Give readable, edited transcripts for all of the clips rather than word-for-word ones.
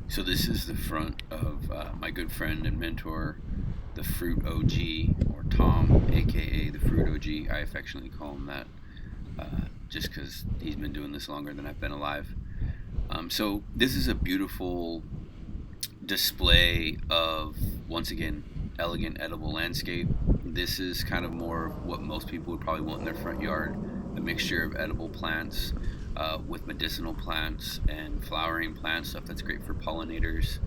So this is the front of my good friend and mentor, the Fruit OG, or Tom, aka the Fruit OG. I affectionately call him that, just because he's been doing this longer than I've been alive. So this is a beautiful display of, once again, elegant edible landscape. This is kind of more what most people would probably want in their front yard, a mixture of edible plants with medicinal plants and flowering plants, stuff that's great for pollinators,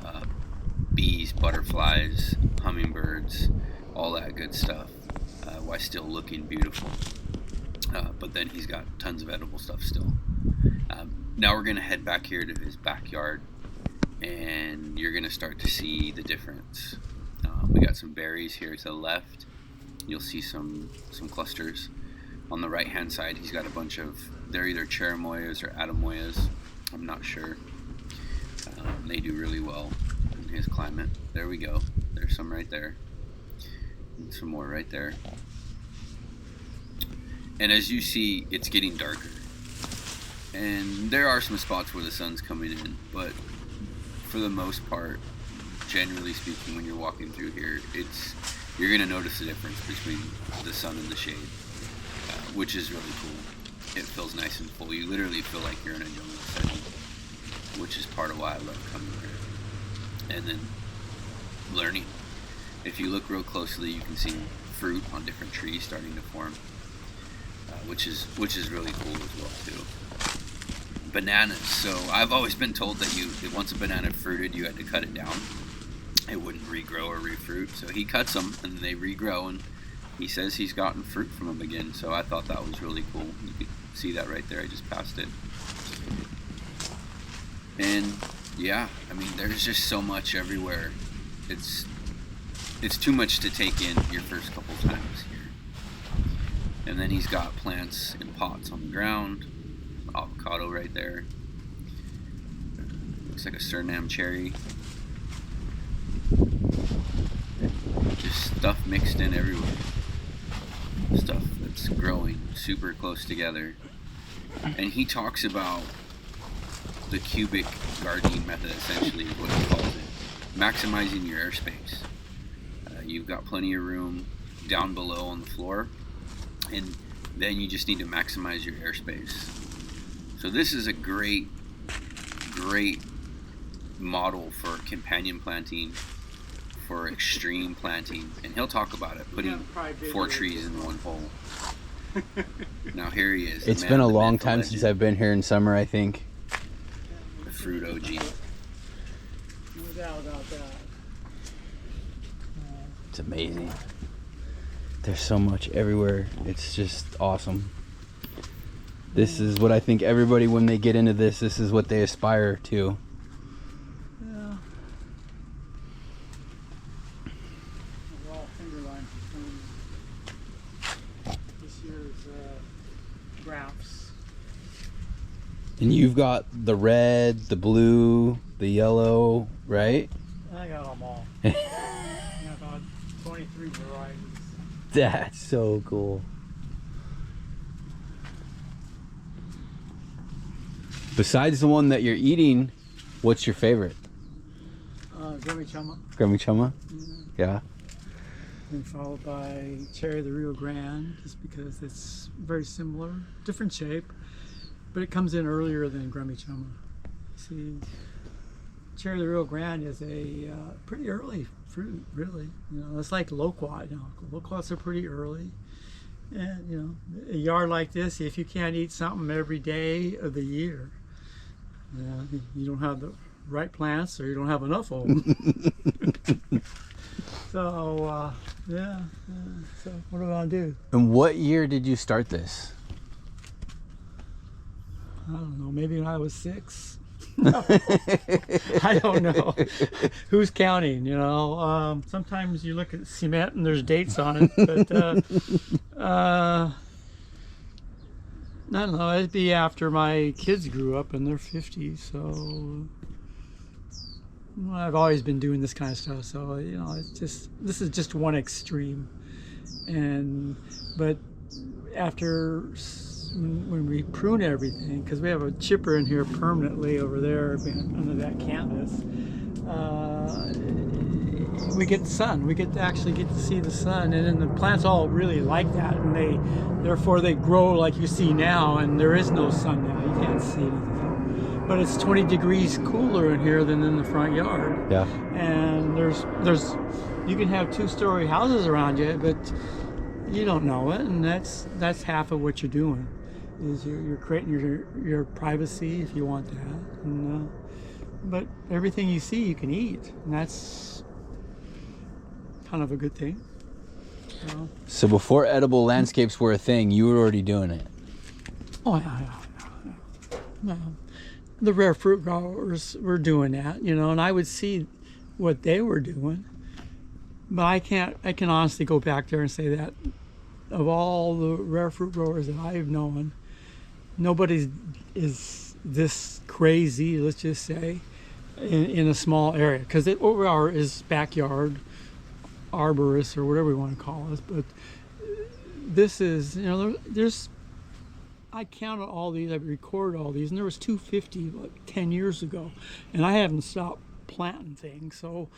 uh, bees, butterflies, hummingbirds, all that good stuff, while still looking beautiful. But then he's got tons of edible stuff still. Now we're going to head back here to his backyard, and you're going to start to see the difference. We got some berries here to the left. You'll see some clusters. On the right hand side, he's got a bunch of, they're either cherimoyas or adamoyas. I'm not sure. They do really well in his climate. There we go. There's some right there. And some more right there. And as you see, it's getting darker. And there are some spots where the sun's coming in, but for the most part, generally speaking, when you're walking through here, you're going to notice the difference between the sun and the shade, which is really cool. It feels nice and full. You literally feel like you're in a jungle setting, which is part of why I love coming here. And then learning. If you look real closely, you can see fruit on different trees starting to form, which is really cool as well too. Bananas. So I've always been told that once a banana fruited, you had to cut it down. It wouldn't regrow or refruit. So he cuts them and they regrow, and he says he's gotten fruit from them again. So I thought that was really cool. You could see that right there. I just passed it. And yeah, I mean, there's just so much everywhere. It's too much to take in your first couple times here. And then he's got plants in pots on the ground. Avocado right there. Looks like a Suriname cherry. Just stuff mixed in everywhere. Stuff that's growing super close together. And he talks about the cubic gardening method, essentially, is what he calls it. Maximizing your airspace. You've got plenty of room down below on the floor, and then you just need to maximize your airspace. So this is a great model for companion planting, for extreme planting, and he'll talk about it, putting 4 trees in one hole. Now here he is. It's been a long time since I've been here in summer, I think. The Fruit OG. No doubt about that. It's amazing. There's so much everywhere. It's just awesome. This is what I think everybody, when they get into this is what they aspire to. Yeah. Raw finger line from this year's grafts. And you've got the red, the blue, the yellow, right? I got them all. I got about 23 varieties. That's so cool. Besides the one that you're eating, what's your favorite? Gummy Chama. Gummy Chama? Yeah. And followed by Cherry the Rio Grande, just because it's very similar, different shape, but it comes in earlier than Gummy Chama. See, Cherry the Rio Grande is a pretty early fruit, really. You know, it's like loquat. You know, loquats are pretty early. And, you know, a yard like this, if you can't eat something every day of the year, you don't have the right plants, or you don't have enough of them. So, yeah. So, what do I do? And what year did you start this? I don't know. Maybe when I was 6. I don't know. Who's counting? You know. Sometimes you look at cement and there's dates on it, but I don't know. It'd be after my kids grew up in their 50s, so well, I've always been doing this kind of stuff. So you know, this is just one extreme, but after when we prune everything, because we have a chipper in here permanently over there under that canvas, we get the sun. We actually get to see the sun, and then the plants all really like that, and therefore they grow like you see now. And there is no sun now; you can't see anything. But it's 20 degrees cooler in here than in the front yard. Yeah. And you can have 2-story houses around you, but you don't know it, and that's half of what you're doing. Is you're creating your privacy if you want that, and but everything you see you can eat, and that's kind of a good thing. So before edible landscapes were a thing, you were already doing it. Oh yeah. The rare fruit growers were doing that, and I would see what they were doing, but I can honestly go back there and say that of all the rare fruit growers that I've known, nobody is this crazy, let's just say, in a small area, because over is backyard arborists or whatever we want to call it. But this is, I counted all these, I recorded all these, and there was 250 like 10 years ago, and I haven't stopped planting things. So